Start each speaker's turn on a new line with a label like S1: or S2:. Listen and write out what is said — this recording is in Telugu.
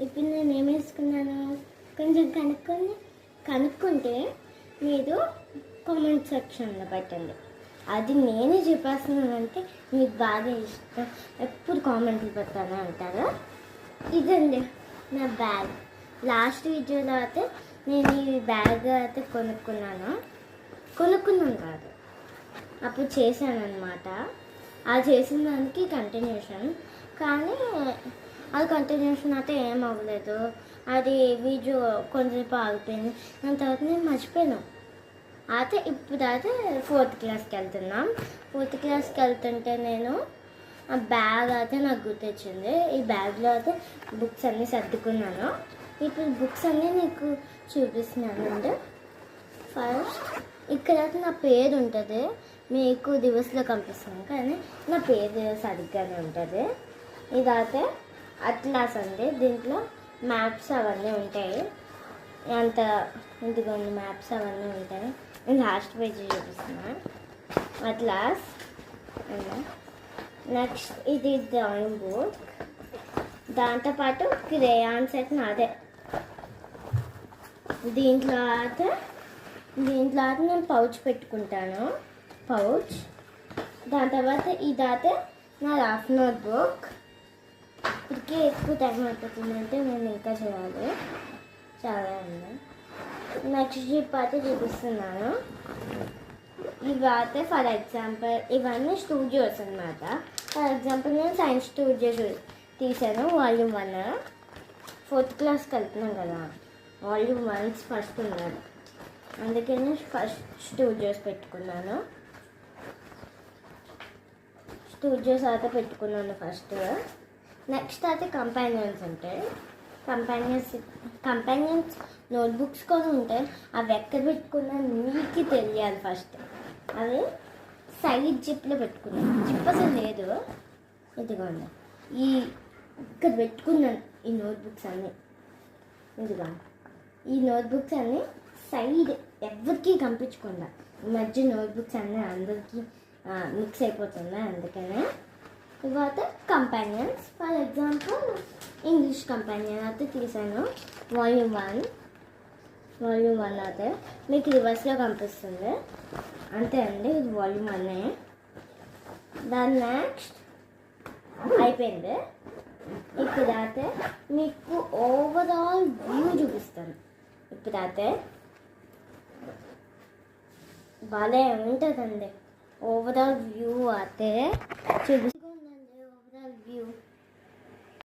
S1: ఇప్పుడు నేను ఏం వేసుకున్నాను కొంచెం కనుక్కుంటే మీరు కామెంట్ సెక్షన్లో పెట్టండి. అది నేనే చెప్పేస్తున్నానంటే మీకు బాగా ఇష్టం, ఎప్పుడు కామెంట్లు పెడతానే అంటారు. ఇదండి నా బ్యాగ్. లాస్ట్ వీడియోలో అయితే నేను ఈ బ్యాగ్ అయితే కొనుక్కున్నాను కాదు, అప్పుడు చేశాను అనమాట. అది చేసిన దానికి కంటిన్యూషన్, కానీ అది కంటిన్యూషన్ అయితే ఏం అవ్వలేదు. అది వీడియో కొంచెంసేపు ఆగిపోయింది. దాని తర్వాత నేను మర్చిపోయాను. అయితే ఇప్పుడైతే 4th క్లాస్కి వెళ్తున్నాం. 4th క్లాస్కి వెళ్తుంటే నేను ఆ బ్యాగ్ అయితే నాకు గుర్తొచ్చింది. ఈ బ్యాగ్లో అయితే బుక్స్ అన్నీ సర్దుకున్నాను. ఇప్పుడు బుక్స్ అన్నీ నీకు చూపిస్తున్నాను అండి. ఫస్ట్ ఇక్కడ నా పేరు ఉంటుంది, మీకు దివస్లో కనిపిస్తుంది కానీ నా పేరు సరిగ్గానే ఉంటుంది. ఇదైతే అట్లాస్ అండి. దీంట్లో మ్యాప్స్ అవన్నీ ఉంటాయి. అంత ఇంటికొన్ని మ్యాప్స్ అవన్నీ ఉంటాయి. నేను లాస్ట్ పేజ్ చూపిస్తున్నా. అట్లాస్. నెక్స్ట్ ఇది డ్రాయింగ్ బుక్, దాంతోపాటు క్రేయాన్స్ అయితే నాదే. దీంట్లో అయితే నేను పౌచ్ పెట్టుకుంటాను, పౌచ్. దాని తర్వాత ఇదైతే నా రఫ్ నోట్ బుక్. ఇప్పటికే ఎక్కువ టైం అయిపోతుందంటే నేను ఇంకా చేయాలి, చాలా ఉంది. నెక్స్ట్ జిప్ అయితే చూపిస్తున్నాను. ఇవి అయితే ఫర్ ఎగ్జాంపుల్ ఇవన్నీ స్టూడియోస్ అనమాట. ఫర్ ఎగ్జాంపుల్ నేను సైన్స్ స్టూడియో తీసాను, వాల్యూమ్ 1. 4th క్లాస్కి వెళ్తున్నాం కదా, వాల్యూమ్ 1 ఫస్ట్ ఉన్నాను, అందుకని ఫస్ట్ స్టూడియోస్ పెట్టుకున్నాను. స్టూడియోస్ అయితే పెట్టుకున్నాను ఫస్ట్. నెక్స్ట్ అయితే కంపానియన్స్ ఉంటాయి. కంపానియన్స్ నోట్బుక్స్ కూడా ఉంటాయి. అవి ఎక్కడ పెట్టుకున్నా నీకు తెలియాలి ఫస్ట్. అవి సైడ్ జిప్లో పెట్టుకున్నాను, జిప్ అసలు లేదు. ఇదిగోండి, ఇక్కడ పెట్టుకున్నాను ఈ నోట్బుక్స్ అన్నీ. ఇదిగా ఈ నోట్బుక్స్ అన్నీ సైడ్ ఎవరికి కనిపించకుండా. ఈ మధ్య నోట్బుక్స్ అన్నీ అందరికీ మిక్స్ అయిపోతున్నాయి, అందుకనే. తర్వాత companions, for example English companion అయితే తీసాను, వాల్యూమ్ 1 అయితే మీకు రివర్స్లో కనిపిస్తుంది. అంతే అండి, ఇది వాల్యూమ్ 1. దాని నెక్స్ట్ అయిపోయింది. ఇప్పుడైతే మీకు ఓవరాల్ వ్యూ చూపిస్తాను. ఇప్పుడైతే భలే ఉంటుందండి, ఓవరాల్ వ్యూ అయితే చూపిస్తాను.